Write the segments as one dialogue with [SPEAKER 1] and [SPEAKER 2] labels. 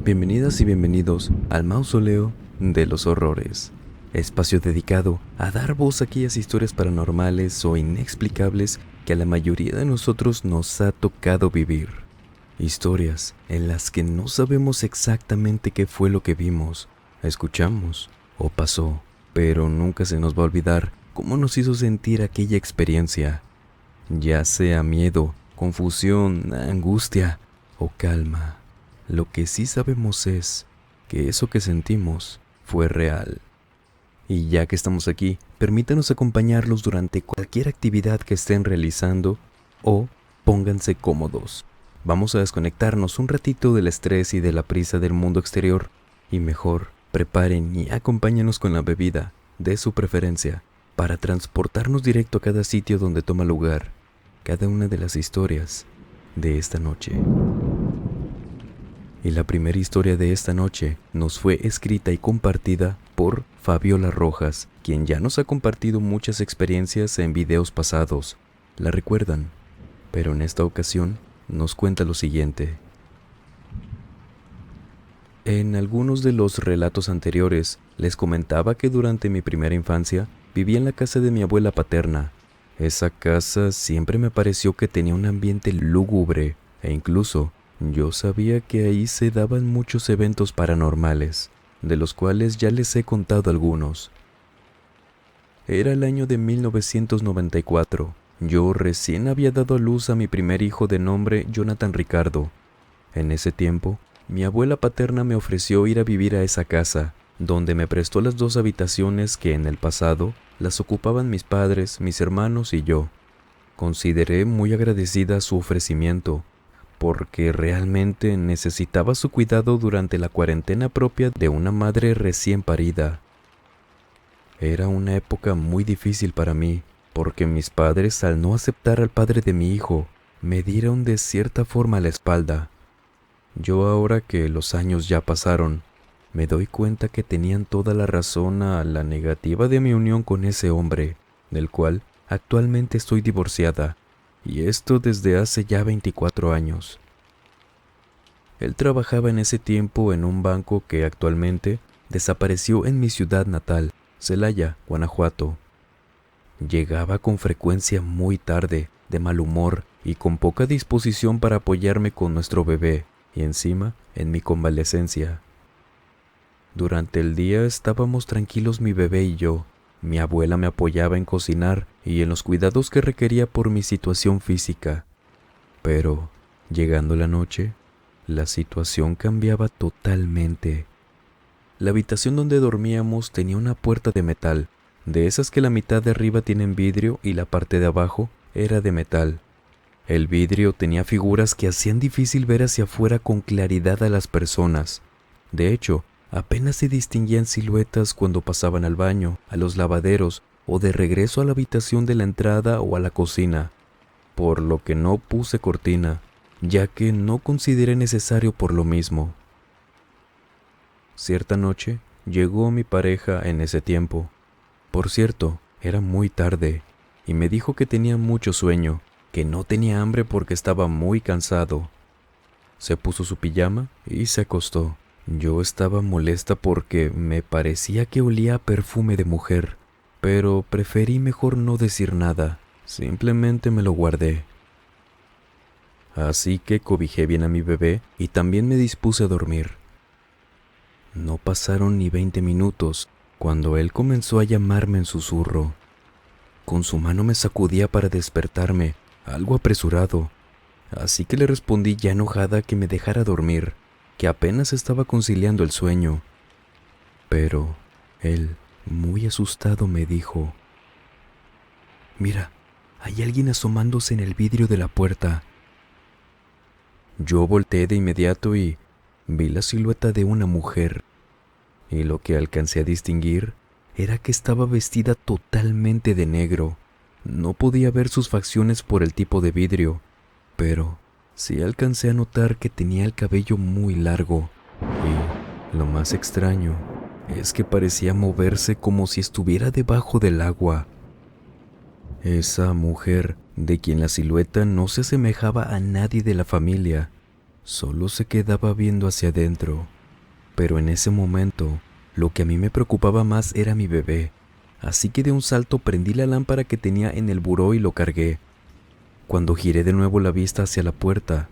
[SPEAKER 1] Bienvenidas y bienvenidos al Mausoleo de los Horrores, espacio dedicado a dar voz a aquellas historias paranormales o inexplicables que a la mayoría de nosotros nos ha tocado vivir. Historias en las que no sabemos exactamente qué fue lo que vimos, escuchamos o pasó, pero nunca se nos va a olvidar cómo nos hizo sentir aquella experiencia, ya sea miedo, confusión, angustia o calma. Lo que sí sabemos es que eso que sentimos fue real. Y ya que estamos aquí, permítanos acompañarlos durante cualquier actividad que estén realizando o pónganse cómodos. Vamos a desconectarnos un ratito del estrés y de la prisa del mundo exterior y mejor preparen y acompáñenos con la bebida de su preferencia para transportarnos directo a cada sitio donde toma lugar cada una de las historias de esta noche. Y la primera historia de esta noche nos fue escrita y compartida por Fabiola Rojas, quien ya nos ha compartido muchas experiencias en videos pasados. ¿La recuerdan? Pero en esta ocasión nos cuenta lo siguiente. En algunos de los relatos anteriores les comentaba que durante mi primera infancia vivía en la casa de mi abuela paterna. Esa casa siempre me pareció que tenía un ambiente lúgubre e incluso yo sabía que ahí se daban muchos eventos paranormales, de los cuales ya les he contado algunos. Era el año de 1994. Yo recién había dado a luz a mi primer hijo de nombre Jonathan Ricardo. En ese tiempo, mi abuela paterna me ofreció ir a vivir a esa casa, donde me prestó las 2 habitaciones que en el pasado las ocupaban mis padres, mis hermanos y yo. Consideré muy agradecida su ofrecimiento, porque realmente necesitaba su cuidado durante la cuarentena propia de una madre recién parida. Era una época muy difícil para mí, porque mis padres, al no aceptar al padre de mi hijo, me dieron de cierta forma la espalda. Yo ahora que los años ya pasaron, me doy cuenta que tenían toda la razón a la negativa de mi unión con ese hombre, del cual actualmente estoy divorciada, y esto desde hace ya 24 años. Él trabajaba en ese tiempo en un banco que actualmente desapareció en mi ciudad natal, Celaya, Guanajuato. Llegaba con frecuencia muy tarde, de mal humor y con poca disposición para apoyarme con nuestro bebé, y encima en mi convalecencia. Durante el día estábamos tranquilos mi bebé y yo. Mi abuela me apoyaba en cocinar y en los cuidados que requería por mi situación física. Pero, llegando la noche, la situación cambiaba totalmente. La habitación donde dormíamos tenía una puerta de metal, de esas que la mitad de arriba tienen vidrio y la parte de abajo era de metal. El vidrio tenía figuras que hacían difícil ver hacia afuera con claridad a las personas. De hecho, apenas se distinguían siluetas cuando pasaban al baño, a los lavaderos o de regreso a la habitación de la entrada o a la cocina, por lo que no puse cortina, ya que no consideré necesario por lo mismo. Cierta noche llegó mi pareja en ese tiempo. Por cierto, era muy tarde, y me dijo que tenía mucho sueño, que no tenía hambre porque estaba muy cansado. Se puso su pijama y se acostó. Yo estaba molesta porque me parecía que olía a perfume de mujer, pero preferí mejor no decir nada, simplemente me lo guardé. Así que cobijé bien a mi bebé y también me dispuse a dormir. No pasaron ni 20 minutos cuando él comenzó a llamarme en susurro. Con su mano me sacudía para despertarme, algo apresurado, así que le respondí ya enojada que me dejara dormir, que apenas estaba conciliando el sueño. Pero él, muy asustado, me dijo: «Mira, hay alguien asomándose en el vidrio de la puerta». Yo volteé de inmediato y vi la silueta de una mujer, y lo que alcancé a distinguir era que estaba vestida totalmente de negro. No podía ver sus facciones por el tipo de vidrio, pero sí alcancé a notar que tenía el cabello muy largo, y lo más extraño es que parecía moverse como si estuviera debajo del agua. Esa mujer, de quien la silueta no se asemejaba a nadie de la familia, solo se quedaba viendo hacia adentro. Pero en ese momento, lo que a mí me preocupaba más era mi bebé, así que de un salto prendí la lámpara que tenía en el buró y lo cargué. Cuando giré de nuevo la vista hacia la puerta,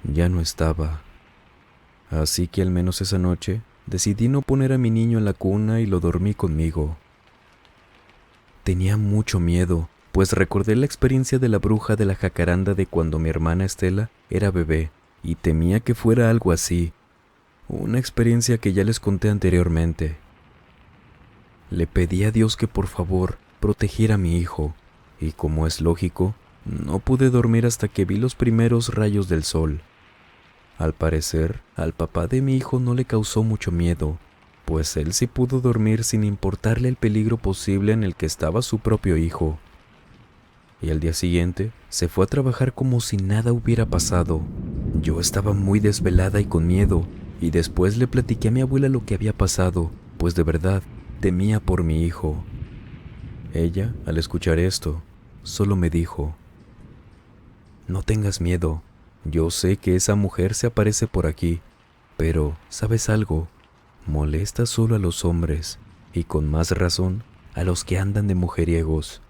[SPEAKER 1] ya no estaba. Así que al menos esa noche, decidí no poner a mi niño en la cuna y lo dormí conmigo. Tenía mucho miedo, pues recordé la experiencia de la bruja de la jacaranda de cuando mi hermana Estela era bebé, y temía que fuera algo así, una experiencia que ya les conté anteriormente. Le pedí a Dios que por favor protegiera a mi hijo, y como es lógico, no pude dormir hasta que vi los primeros rayos del sol. Al parecer, al papá de mi hijo no le causó mucho miedo, pues él sí pudo dormir sin importarle el peligro posible en el que estaba su propio hijo. Y al día siguiente, se fue a trabajar como si nada hubiera pasado. Yo estaba muy desvelada y con miedo, y después le platiqué a mi abuela lo que había pasado, pues de verdad temía por mi hijo. Ella, al escuchar esto, solo me dijo: «No tengas miedo, yo sé que esa mujer se aparece por aquí, pero, ¿sabes algo? Molesta solo a los hombres, y con más razón a los que andan de mujeriegos».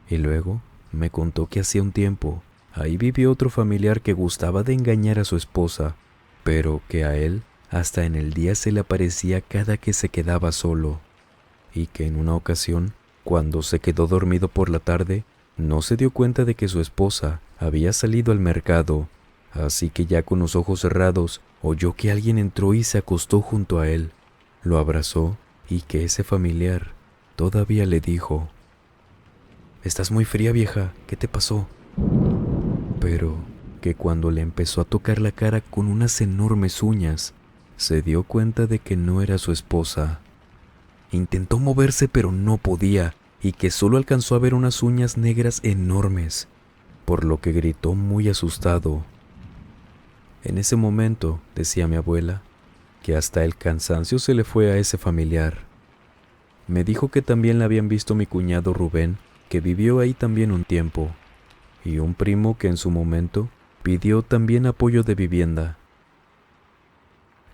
[SPEAKER 1] Y luego me contó que hacía un tiempo ahí vivió otro familiar que gustaba de engañar a su esposa, pero que a él hasta en el día se le aparecía cada que se quedaba solo, y que en una ocasión, cuando se quedó dormido por la tarde, no se dio cuenta de que su esposa había salido al mercado, así que ya con los ojos cerrados oyó que alguien entró y se acostó junto a él, lo abrazó y que ese familiar todavía le dijo: «Estás muy fría, vieja, ¿qué te pasó?». Pero que cuando le empezó a tocar la cara con unas enormes uñas, se dio cuenta de que no era su esposa. Intentó moverse pero no podía, y que solo alcanzó a ver unas uñas negras enormes, por lo que gritó muy asustado. En ese momento, decía mi abuela, que hasta el cansancio se le fue a ese familiar. Me dijo que también la habían visto mi cuñado Rubén, que vivió ahí también un tiempo, y un primo que en su momento pidió también apoyo de vivienda.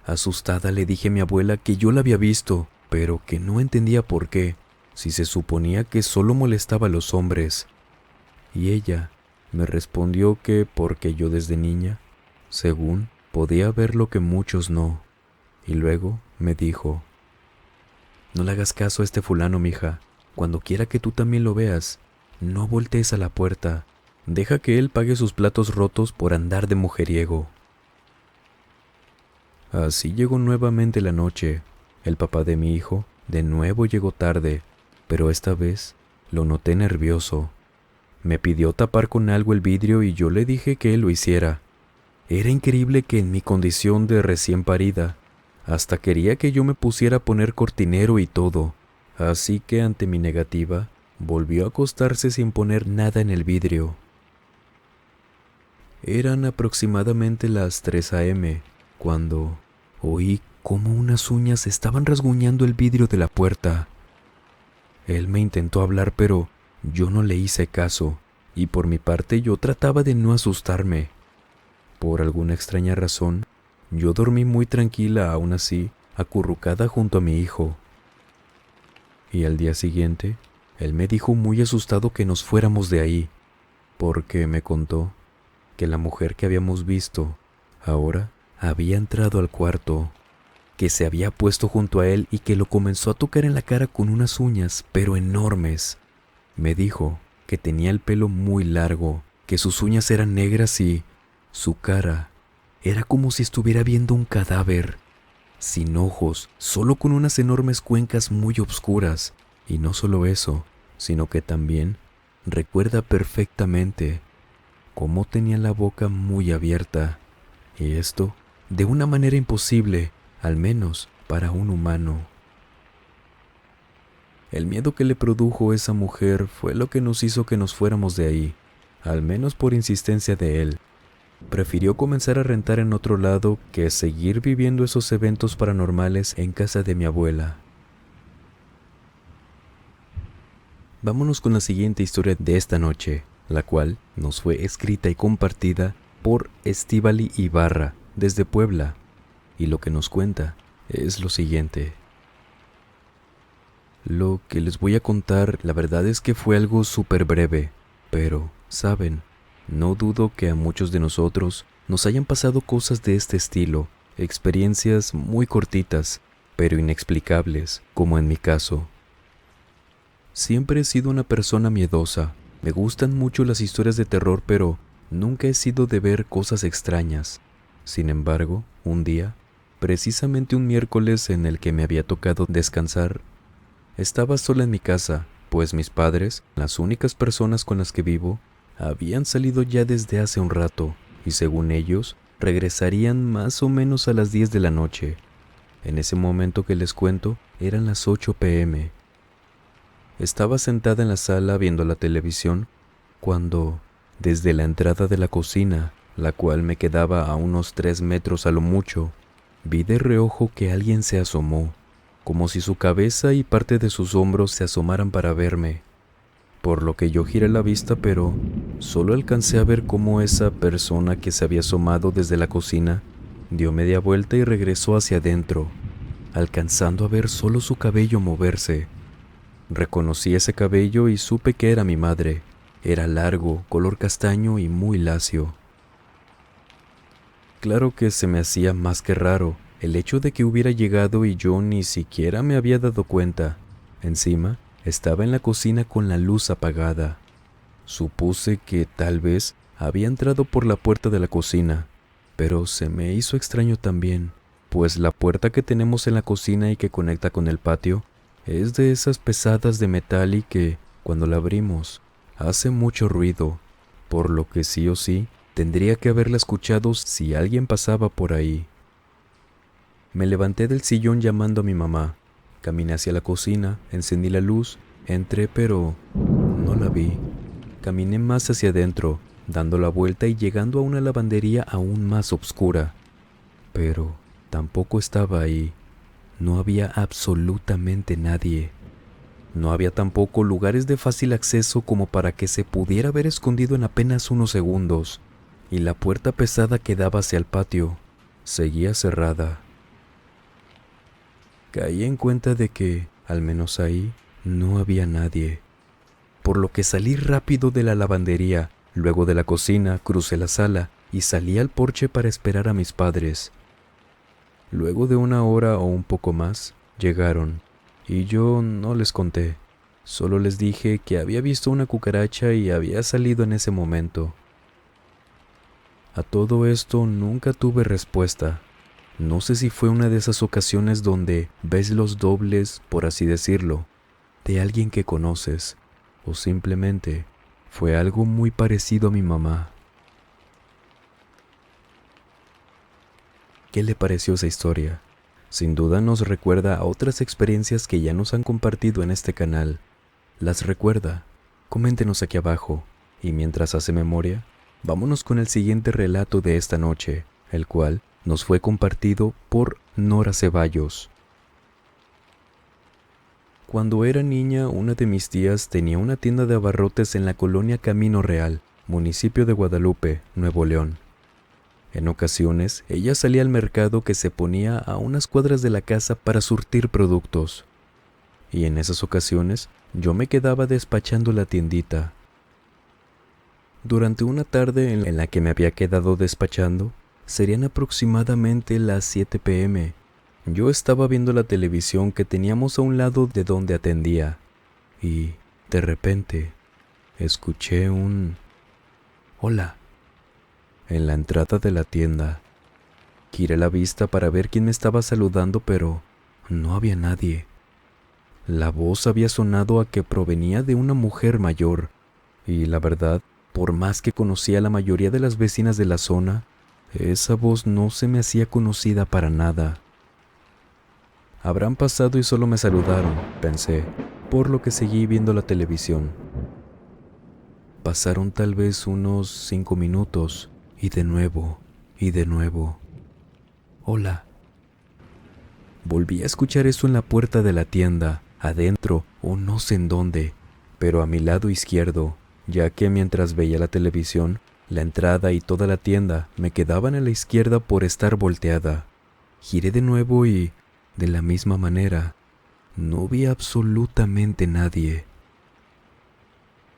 [SPEAKER 1] Asustada le dije a mi abuela que yo la había visto, pero que no entendía por qué, si se suponía que solo molestaba a los hombres. Y ella me respondió que porque yo desde niña, según, podía ver lo que muchos no. Y luego me dijo: «No le hagas caso a este fulano, mija. Cuando quiera que tú también lo veas, no voltees a la puerta. Deja que él pague sus platos rotos por andar de mujeriego». Así llegó nuevamente la noche. El papá de mi hijo de nuevo llegó tarde, pero esta vez lo noté nervioso. Me pidió tapar con algo el vidrio y yo le dije que él lo hiciera. Era increíble que en mi condición de recién parida, hasta quería que yo me pusiera a poner cortinero y todo, así que ante mi negativa, volvió a acostarse sin poner nada en el vidrio. Eran aproximadamente las 3 a.m. cuando oí cómo unas uñas estaban rasguñando el vidrio de la puerta. Él me intentó hablar, pero yo no le hice caso, y por mi parte yo trataba de no asustarme. Por alguna extraña razón, yo dormí muy tranquila aún así, acurrucada junto a mi hijo. Y al día siguiente, él me dijo muy asustado que nos fuéramos de ahí, porque me contó que la mujer que habíamos visto ahora había entrado al cuarto, que se había puesto junto a él y que lo comenzó a tocar en la cara con unas uñas, pero enormes. Me dijo que tenía el pelo muy largo, que sus uñas eran negras y su cara era como si estuviera viendo un cadáver, sin ojos, solo con unas enormes cuencas muy oscuras. Y no solo eso, sino que también recuerda perfectamente cómo tenía la boca muy abierta, y esto de una manera imposible, al menos para un humano. El miedo que le produjo esa mujer fue lo que nos hizo que nos fuéramos de ahí, al menos por insistencia de él. Prefirió comenzar a rentar en otro lado que seguir viviendo esos eventos paranormales en casa de mi abuela. Vámonos con la siguiente historia de esta noche, la cual nos fue escrita y compartida por Estíbali Ibarra, desde Puebla, y lo que nos cuenta es lo siguiente. Lo que les voy a contar, la verdad es que fue algo súper breve, pero, ¿saben? No dudo que a muchos de nosotros nos hayan pasado cosas de este estilo, experiencias muy cortitas, pero inexplicables, como en mi caso. Siempre he sido una persona miedosa. Me gustan mucho las historias de terror, pero nunca he sido de ver cosas extrañas. Sin embargo, un día, precisamente un miércoles en el que me había tocado descansar, estaba sola en mi casa, pues mis padres, las únicas personas con las que vivo, habían salido ya desde hace un rato, y según ellos, regresarían más o menos a las 10 de la noche. En ese momento que les cuento, eran las 8 p.m. Estaba sentada en la sala viendo la televisión, cuando, desde la entrada de la cocina, la cual me quedaba a unos 3 metros a lo mucho, vi de reojo que alguien se asomó, como si su cabeza y parte de sus hombros se asomaran para verme, por lo que yo giré la vista, pero solo alcancé a ver cómo esa persona que se había asomado desde la cocina dio media vuelta y regresó hacia adentro, alcanzando a ver solo su cabello moverse. Reconocí ese cabello y supe que era mi madre. Era largo, color castaño y muy lacio. Claro que se me hacía más que raro el hecho de que hubiera llegado y yo ni siquiera me había dado cuenta. Encima, estaba en la cocina con la luz apagada. Supuse que tal vez había entrado por la puerta de la cocina, pero se me hizo extraño también, pues la puerta que tenemos en la cocina y que conecta con el patio es de esas pesadas de metal y que, cuando la abrimos, hace mucho ruido, por lo que sí o sí tendría que haberla escuchado si alguien pasaba por ahí. Me levanté del sillón llamando a mi mamá. Caminé hacia la cocina, encendí la luz, entré pero no la vi. Caminé más hacia adentro, dando la vuelta y llegando a una lavandería aún más oscura. Pero tampoco estaba ahí. No había absolutamente nadie. No había tampoco lugares de fácil acceso como para que se pudiera haber escondido en apenas unos segundos, y la puerta pesada que daba hacia el patio seguía cerrada. Caí en cuenta de que, al menos ahí, no había nadie, por lo que salí rápido de la lavandería. Luego de la cocina, crucé la sala y salí al porche para esperar a mis padres. Luego de 1 hora o un poco más, llegaron, y yo no les conté. Solo les dije que había visto una cucaracha y había salido en ese momento. A todo esto nunca tuve respuesta. No sé si fue una de esas ocasiones donde ves los dobles, por así decirlo, de alguien que conoces, o simplemente fue algo muy parecido a mi mamá. ¿Qué le pareció esa historia? Sin duda nos recuerda a otras experiencias que ya nos han compartido en este canal. ¿Las recuerda? Coméntenos aquí abajo. Y mientras hace memoria, vámonos con el siguiente relato de esta noche, el cual nos fue compartido por Nora Ceballos. Cuando era niña, una de mis tías tenía una tienda de abarrotes en la colonia Camino Real, municipio de Guadalupe, Nuevo León. En ocasiones, ella salía al mercado que se ponía a unas cuadras de la casa para surtir productos. Y en esas ocasiones, yo me quedaba despachando la tiendita. Durante una tarde en la que me había quedado despachando, serían aproximadamente las 7 p.m. Yo estaba viendo la televisión que teníamos a un lado de donde atendía, y, de repente, escuché un «Hola» en la entrada de la tienda. Giré la vista para ver quién me estaba saludando, pero no había nadie. La voz había sonado a que provenía de una mujer mayor, y la verdad, por más que conocía a la mayoría de las vecinas de la zona, esa voz no se me hacía conocida para nada. Habrán pasado y solo me saludaron, pensé, por lo que seguí viendo la televisión. Pasaron tal vez unos 5 minutos, y de nuevo, «Hola». Volví a escuchar eso en la puerta de la tienda, adentro o no sé en dónde, pero a mi lado izquierdo, ya que mientras veía la televisión, La entrada y toda la tienda me quedaban a la izquierda por estar volteada. Giré de nuevo y, de la misma manera, no vi absolutamente nadie.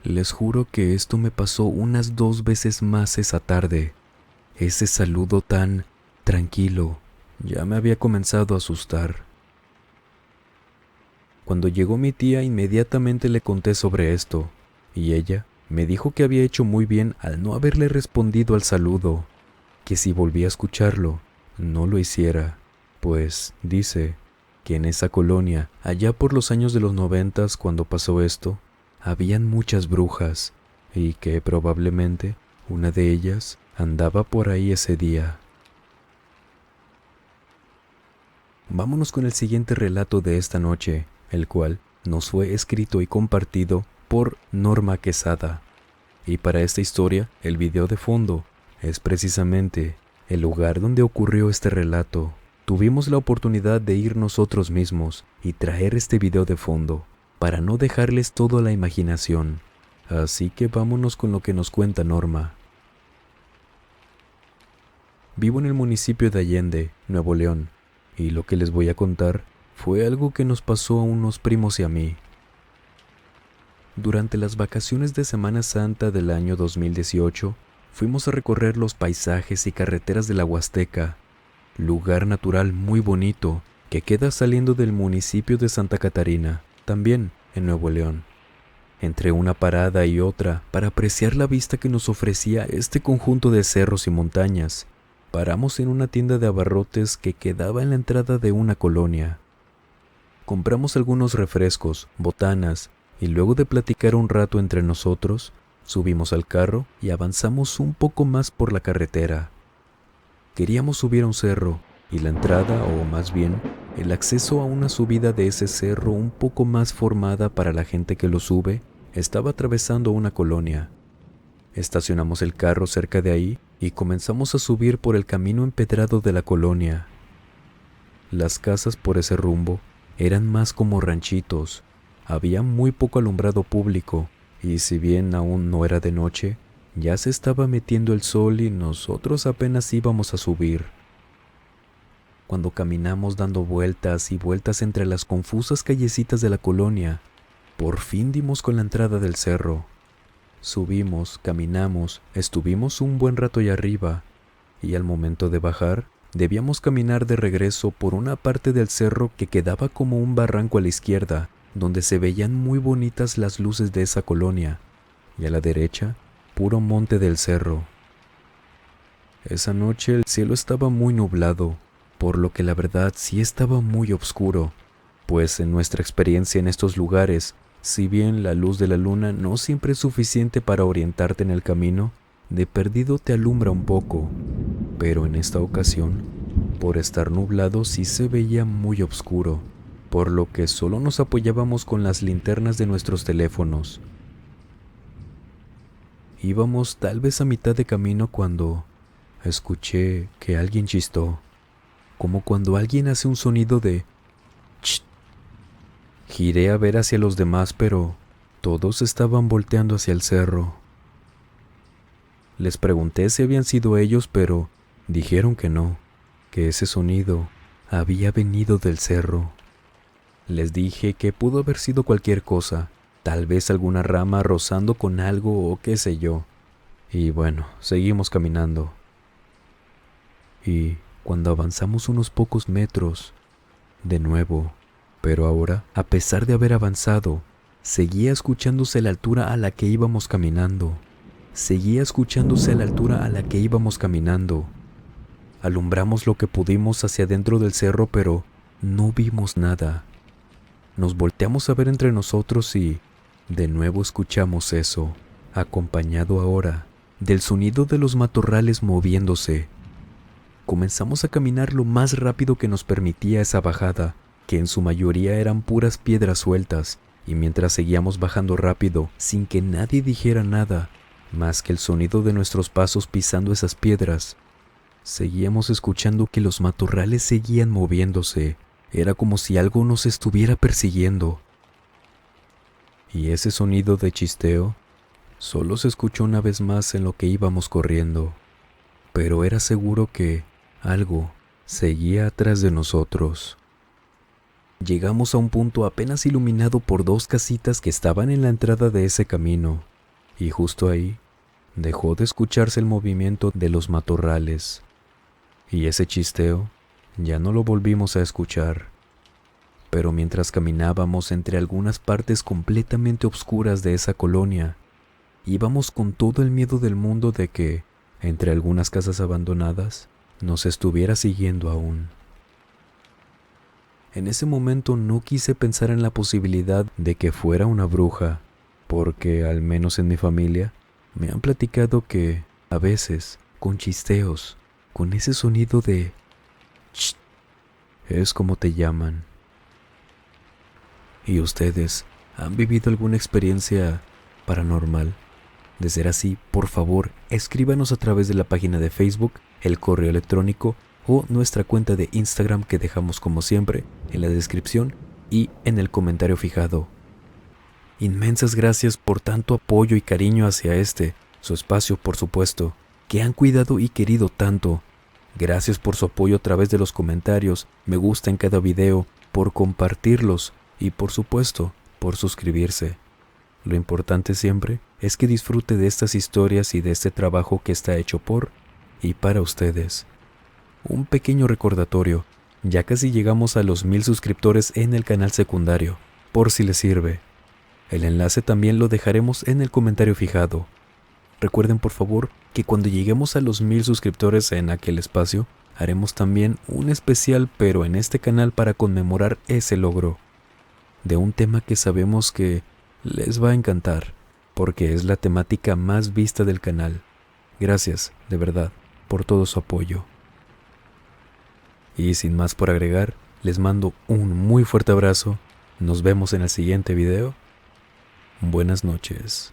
[SPEAKER 1] Les juro que esto me pasó unas 2 veces más esa tarde. Ese saludo tan tranquilo ya me había comenzado a asustar. Cuando llegó mi tía, inmediatamente le conté sobre esto, y ella me dijo que había hecho muy bien al no haberle respondido al saludo, que si volvía a escucharlo, no lo hiciera, pues dice que en esa colonia, allá por los años de los 90, cuando pasó esto, habían muchas brujas, y que probablemente una de ellas andaba por ahí ese día. Vámonos con el siguiente relato de esta noche, el cual nos fue escrito y compartido por Norma Quesada. Y para esta historia, el video de fondo es precisamente el lugar donde ocurrió este relato. Tuvimos la oportunidad de ir nosotros mismos y traer este video de fondo, para no dejarles todo a la imaginación. Así que vámonos con lo que nos cuenta Norma. Vivo en el municipio de Allende, Nuevo León, y lo que les voy a contar fue algo que nos pasó a unos primos y a mí. Durante las vacaciones de Semana Santa del año 2018, fuimos a recorrer los paisajes y carreteras de la Huasteca, lugar natural muy bonito que queda saliendo del municipio de Santa Catarina, también en Nuevo León. Entre una parada y otra, para apreciar la vista que nos ofrecía este conjunto de cerros y montañas, paramos en una tienda de abarrotes que quedaba en la entrada de una colonia. Compramos algunos refrescos, botanas, y luego de platicar un rato entre nosotros, subimos al carro y avanzamos un poco más por la carretera. Queríamos subir a un cerro, y la entrada, o más bien, el acceso a una subida de ese cerro un poco más formada para la gente que lo sube, estaba atravesando una colonia. Estacionamos el carro cerca de ahí y comenzamos a subir por el camino empedrado de la colonia. Las casas por ese rumbo eran más como ranchitos. Había muy poco alumbrado público y si bien aún no era de noche, ya se estaba metiendo el sol y nosotros apenas íbamos a subir. Cuando caminamos dando vueltas y vueltas entre las confusas callecitas de la colonia, por fin dimos con la entrada del cerro. Subimos, caminamos, estuvimos un buen rato allá arriba, y al momento de bajar, debíamos caminar de regreso por una parte del cerro que quedaba como un barranco a la izquierda, donde se veían muy bonitas las luces de esa colonia, y a la derecha, puro monte del cerro. Esa noche el cielo estaba muy nublado, por lo que la verdad sí estaba muy oscuro, pues en nuestra experiencia en estos lugares, si bien la luz de la luna no siempre es suficiente para orientarte en el camino, de perdido te alumbra un poco, pero en esta ocasión, por estar nublado sí se veía muy oscuro, por lo que solo nos apoyábamos con las linternas de nuestros teléfonos. Íbamos tal vez a mitad de camino cuando escuché que alguien chistó, como cuando alguien hace un sonido de ch. Giré a ver hacia los demás, pero todos estaban volteando hacia el cerro. Les pregunté si habían sido ellos, pero dijeron que no, que ese sonido había venido del cerro. Les dije que pudo haber sido cualquier cosa, tal vez alguna rama rozando con algo o qué sé yo. Y bueno, seguimos caminando. Y cuando avanzamos unos pocos metros, de nuevo, pero ahora, a pesar de haber avanzado, seguía escuchándose la altura a la que íbamos caminando. Seguía escuchándose la altura a la que íbamos caminando. Alumbramos lo que pudimos hacia dentro del cerro, pero no vimos nada. Nos volteamos a ver entre nosotros y, de nuevo escuchamos eso, acompañado ahora del sonido de los matorrales moviéndose. Comenzamos a caminar lo más rápido que nos permitía esa bajada, que en su mayoría eran puras piedras sueltas, y mientras seguíamos bajando rápido, sin que nadie dijera nada, más que el sonido de nuestros pasos pisando esas piedras, seguíamos escuchando que los matorrales seguían moviéndose. Era como si algo nos estuviera persiguiendo. Y ese sonido de chisteo Solo se escuchó una vez más en lo que íbamos corriendo, pero era seguro que algo seguía atrás de nosotros. Llegamos a un punto apenas iluminado por 2 casitas que estaban en la entrada de ese camino, y justo ahí dejó de escucharse el movimiento de los matorrales, y ese chisteo ya no lo volvimos a escuchar. Pero mientras caminábamos entre algunas partes completamente oscuras de esa colonia, íbamos con todo el miedo del mundo de que, entre algunas casas abandonadas, nos estuviera siguiendo aún. En ese momento no quise pensar en la posibilidad de que fuera una bruja, porque, al menos en mi familia, me han platicado que, a veces, con chisteos, con ese sonido de "ch", es como te llaman. ¿Y ustedes han vivido alguna experiencia paranormal? De ser así, por favor, escríbanos a través de la página de Facebook, el correo electrónico o nuestra cuenta de Instagram que dejamos como siempre en la descripción y en el comentario fijado. Inmensas gracias por tanto apoyo y cariño hacia su espacio, por supuesto, que han cuidado y querido tanto. Gracias por su apoyo a través de los comentarios, me gusta en cada video, por compartirlos y por supuesto, por suscribirse. Lo importante siempre es que disfrute de estas historias y de este trabajo que está hecho por y para ustedes. Un pequeño recordatorio, ya casi llegamos a los 1000 suscriptores en el canal secundario, por si les sirve. El enlace también lo dejaremos en el comentario fijado. Recuerden por favor que cuando lleguemos a los 1000 suscriptores en aquel espacio, haremos también un especial pero en este canal para conmemorar ese logro, de un tema que sabemos que les va a encantar, porque es la temática más vista del canal. Gracias, de verdad, por todo su apoyo. Y sin más por agregar, les mando un muy fuerte abrazo. Nos vemos en el siguiente video. Buenas noches.